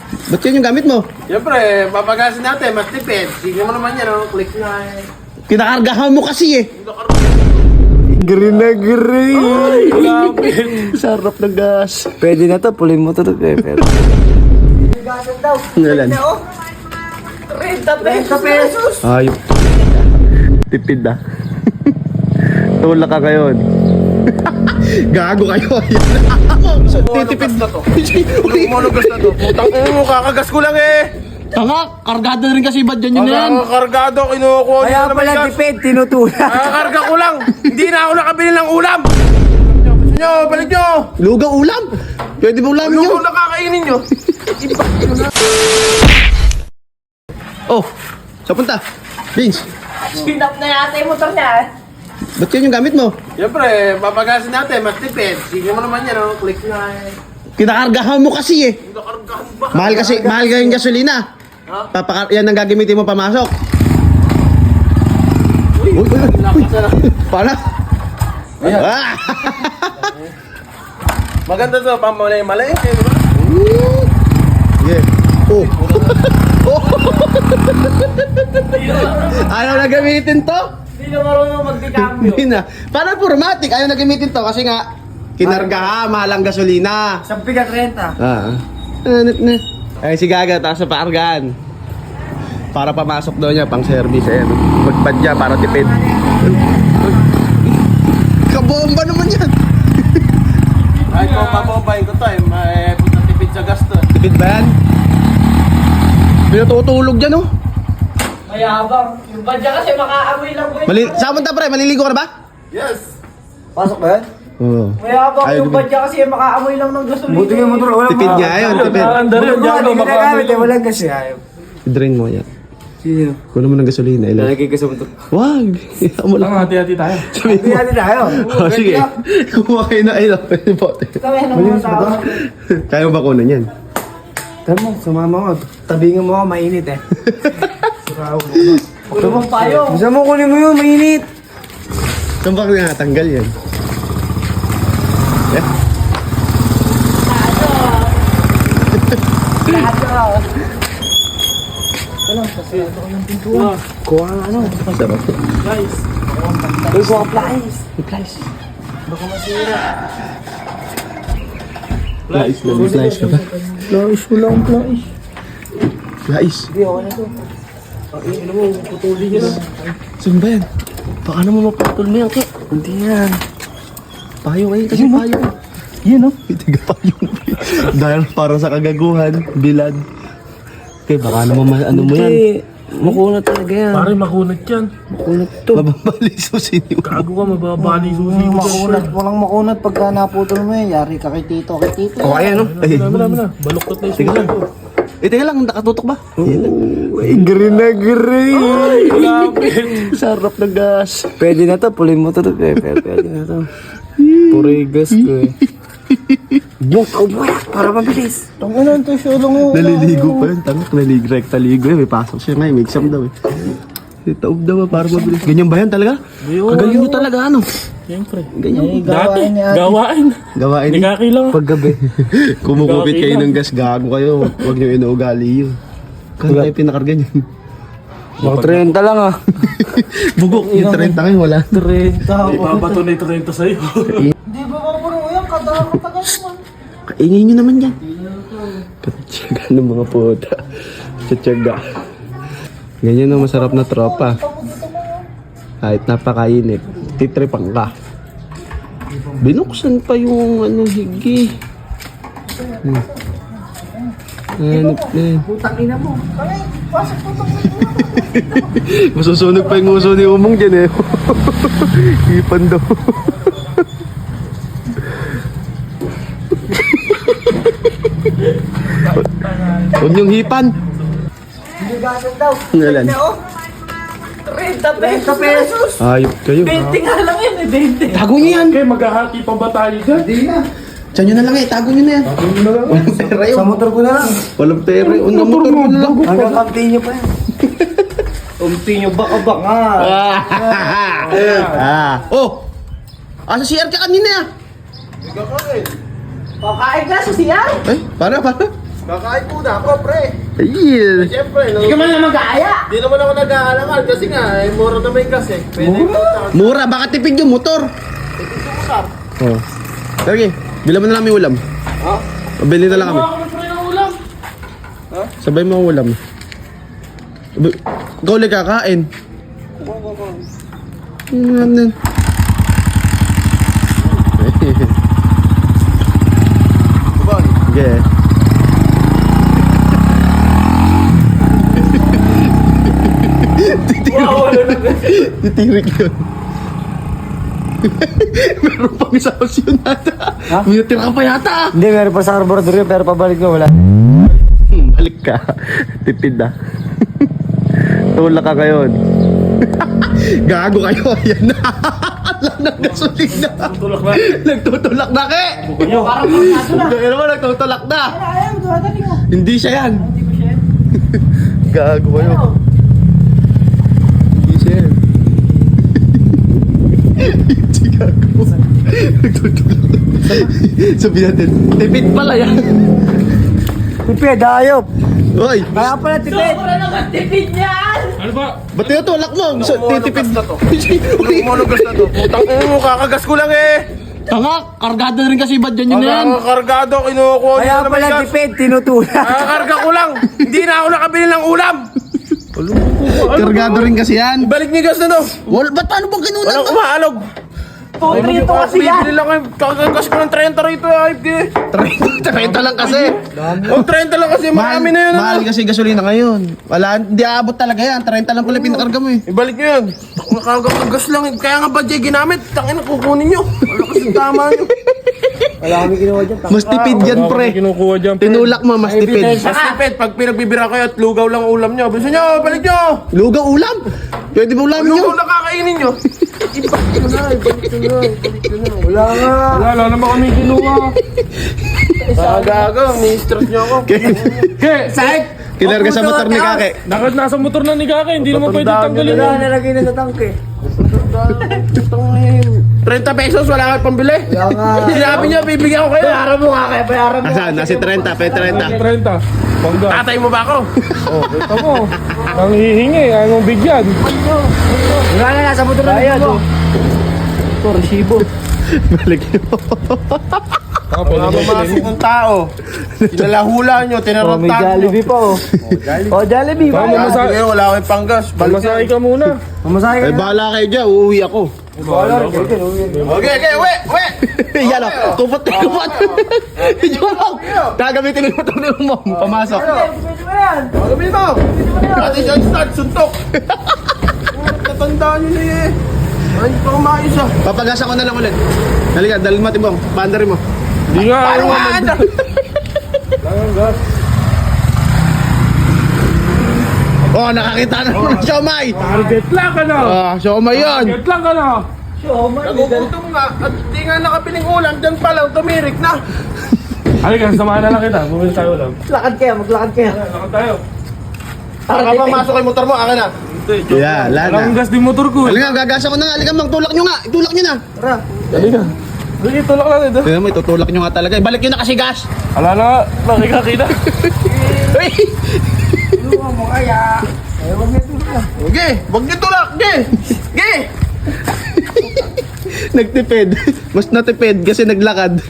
Ba't yan yung gamit mo? Siyempre, papagasin natin, mas tipid. Sige mo naman yan, oh. Click na eh. Kinakargahan mo kasi eh. Green na green. Ay, grabe. Sarap ng gas. Pwede na to, pulin mo to to pepper. Gasan daw. Ngalan. Na, oh. 30 pesos. Ayop. Tipid ah. Tulak ka ngayon. Gago kayo. Titipid na to. Monogas na to. Putang mo, kakagas ko lang eh. Tanga, kargado rin kasi ba't dyan yun yan? Kargado, kinukuha niyo Kaya naman pala gas. tipid, tinutulak. Nakakarga ko lang. Hindi na ako nakabili ng ulam. Gusto nyo, balik nyo. Lugaw ulam. Pwede ba ulamin Lugaw yun? na kakainin nyo. Oh, saan punta? Vince, Sinap na yata yung motor niya. ba't yan yung gamit mo? Siyempre, papagasin natin, mas tipid. Sige mo naman yan, oh. Click na eh. Kinakargahan mo kasi eh. Nakargahan ba? Mahal kasi yung gasolina. Ha? Yan ang gagamitin mo pamasok. Uy, lakas na. Paano? Ah! Maganda to, pamalay-malay. Eh, diba? Yeah. Oh. Ayaw na gamitin to? Hindi na marunong magdikambyo. Hindi na. Parang formatic. Ayaw na gamitin to kasi nga kinarga mahal ang gasolina. Sampi ka 30. Ay si Gaga taas sa paargaan. Para pamasok daw niya pang service eh. Magpad niya para tipid. Kabomba naman yan. Ay, kung papapain ko to, may punta tipid sa gasto. Tipid ba yan? Pinatutulog dyan oh. Mayabang. Yung badya kasi makaamoy lang po yun. Saan punta pre? Maliligo ka na ba? Yes! Pasok ba yan? Oo. Mayabang Ayaw yung naman. badya kasi makaamoy lang ng gasolina. Buti nga motor, wala Tipid niya ayun, tipid. Hindi ko ginagamit eh, walang kasi ayaw. I-drain mo yan. Sino? Kuno mo ng gasolina. Ilan? Lalagay ka sa motor. Wag! Amo lang. Hati-hati tayo. Sabihin Hindi mo. natin tayo. Oh, sige. Kumuha kayo na ayun. Pwede po. Kami ng mga tao. Kaya mo ba kunan yan? Tama mo, sumama ko. Tabingan mo ako, mainit eh. Ulumang payo. Gusto mo kunin mo yun, mainit. Saan ba nga tanggal yan? Eh? Kuha nga ano. Sarap. Uy, kuha ka plies. Lais lang. Lais ka ba? Plies, wala akong plies. Lais. Hindi, ako na to. Ang ino mo, putulin nyo na. Saan ba yan? Baka naman maputol mo yan, Kik. Hindi yan. Payo eh. Kasi payo. Yan o. Itiga payo. Dahil parang sa kagaguhan. Bilad. Okay, baka naman ano mo yan. Hindi. Makunat talaga yan. Pare, makunat yan. Makunat to. Mababali susin yung Gago ka, mababali susi ko. Makunat. Walang makunat pagka naputol mo yan. Yari ka kay Tito. Kay Tito. O kaya no? Ay, Marami na. Baluktot na yung Teka susi lang. ko. Teka lang, nakatutok ba? Ay, green na green. Ay, grabe. Sarap ng gas. Pwede na to. Pulin mo to to pepper. Pwede na to. Puro gas ko eh. Buk! Oh, buyak! Para mabilis. Tangan to siya lang mo. Naliligo pa yun. Tangak, rekta ligo yun. May pasok siya ngayon. May exam daw eh. Taob daw para mabilis. Ganyan ba yan talaga? Kagaling mo talaga ano? Siyempre. Ganyan. Dati, gawain. Gawain Hindi niyo. kakilang. Paggabi. Kumukupit kayo ng gas, gago kayo. Huwag niyo inuugali yun. Kaya tayo pinakarga niyo. Mga 30 lang ah. Bugok, yung 30 kayo, wala. 30. Ipapato na yung 30 sa'yo. Hindi ba marunong yan? Katagal naman. Kaingay nyo naman yan. Katsaga ng mga puta. Katsaga. Ganyan ang masarap na tropa. Kahit napakainit. Titripang ka. Binuksan pa yung ano, higi. Hanap na yan. Putang ina mo. Kami, pasok po itong Masusunog pa yung uso ni Umong dyan eh. Ipan daw. Huwag niyong hipan. Hindi gasan daw. Ngalan. Na, oh. 30 pesos. Ayop kayo. 20 nga lang yan eh, 20. Tago niyo yan. Okay, maghahati pa ba tayo dyan? Hindi na. Diyan nyo na lang eh. Tago nyo na yan. Walang pera yun. Sa motor ko na lang. Walang pera yun. Unang motor mo lang. Hanggang kamti nyo pa yan. Kamti nyo baka baka. Oh! Sa CR ka kanina ah. Pakain na sa siya. Ay, para. Kakain muna ako, pre. Ayun. Siyempre, no? Hindi ka man lang mag-aaya. Di naman ako nag-aalangan kasi nga, mura na may gas eh. Pwede ko. Mura, baka tipid yung motor. Oh. Sige, bilang mo na lang yung ulam. Ha? Bili na lang kami. Ako na ng ulam. Sabay mo ang ulam. Ikaw ulit kakain. Ano? Sige. Titirik yun. Meron pang isa kasi yun ata. May natira ka pa yata. Hindi, meron pa sa carburetor yun, pero pabalik na wala. Balik ka. Tipid na. Tulak ka ngayon. Gago kayo. Ayan na. Alam ng gasolina. Nagtutulak na ke. Parang pagkaso na. Kaya naman nagtutulak na. Ayaw, dumadali mo. Hindi siya yan. Hindi ko siya. Gago kayo. Ano? Hindi siya yan. Hindi gago. Nagtutulak. Sabi natin, tipid pala yan. Tipid, ayop. Hoy, Kaya pala tipid. Sobra naman tipid niyan! ba't tinutulak mo? So, titipid. Kumunugas na to. Putang ina mo, kakagas ko lang eh. Tanga, kargado rin kasi ba't yan yun na yan? Kargado, kinukuha Kaya nyo na may pala gas. tipid, tinutulak. Kakakarga ko lang. Hindi na ako nakabili ng ulam. Kargado rin kasi yan. Balik niyo gas na to. Ba't paano bang kinunan Walang mo? umaalog. Tutrito kasi yan! Bibili lang kayo. Kakagas ko ng 30 rito, ayip eh. 30 lang kasi. Oh, 30 lang kasi, marami na yun. Mahal kasi gasolina ngayon. Wala, hindi aabot talaga yan. 30 lang pala pinakarga mo eh. Ibalik nyo yan. Nakakagas lang eh. Kaya nga ba Jay ginamit? Tangina, kukunin nyo. Wala kasing tama nyo. Wala kami ginawa dyan. Mas tipid yan, pre. Kinukuha dyan, Tinulak mo, mas tipid. Mas tipid, pag pinagbibira kayo at lugaw lang ulam nyo. Bisa nyo, balik nyo. Lugaw ulam. Pwede ba ulamin nyo? Lugaw na kakainin nyo. Ibalik nyo na, ibalik nyo na, ibalik nyo na. Wala nga. Wala naman kami kinuha. Gago, ni-stress nyo ako. Sahit. Kinarga sa motor ni Kake. Bakit nasa motor na ni Kaka? Hindi naman pwede tanggalin Wala, yun. nalagay na sa tangke. 30 pesos, wala kayo pambili. Wala nga. Sinabi nyo, bibigyan ko kayo. Bayaran mo nga kaya, bayaran mo. Asan? Nasi 30, pe 30. 30. Pangga. Tatay mo ba ako? Oh, kita mo. Nang hihingi, anong bigyan? Wala na, nasa motor na nito. Ito, resibo. Balik nyo. Wala mamasok ng tao. Kinalahula nyo, Oh, tinarantag may nyo. Jollibee pa oh. Oh, Jollibee. Tama, Wala. masa- Ngayon, wala kayong panggas. Masahe ka muna. Mamasahe ka Eh, na. bahala kayo dyan. Uuwi ako. Okay, okay, we. Yan o. Kupot. Joke lang. Gagamitin mo ito ni mo. Pamasok. Magamin mo. Pati siya start, suntok. Tatandaan nyo na eh. Ay, hindi pa kumain siya. Papagasan ko na lang ulit. Halika, dalhin mo tibong. Paandarin mo. Hindi nga Paano ayaw nga naman. anda? Langang gas. Oh, nakakita na ng siomay. Target lang ka na. Siomay yan. Target lang ka na. Nagugutom nga at di nga nakabiling ulam. Diyan pa lang, tumirik na. Halika, samahan na lang kita. Bumili tayo lang. Maglakad kaya, maglakad kaya. Lakad tayo. Para pamasok kay motor mo, akin na. Yeah, Langang lana. gas din motor ko. Halika, gagasan ko na nga. Halika, mang tulak nyo nga. Itulak nyo na. Tara. Halika. Sige, tulak lang ito. Tingnan mo, itutulak nyo nga talaga. Ibalik nyo na kasi gas. Wala na nga. Nakikakita. Uy! Okay, wag niyo tulak. Okay. Okay. Nagtipid. Mas natipid kasi naglakad.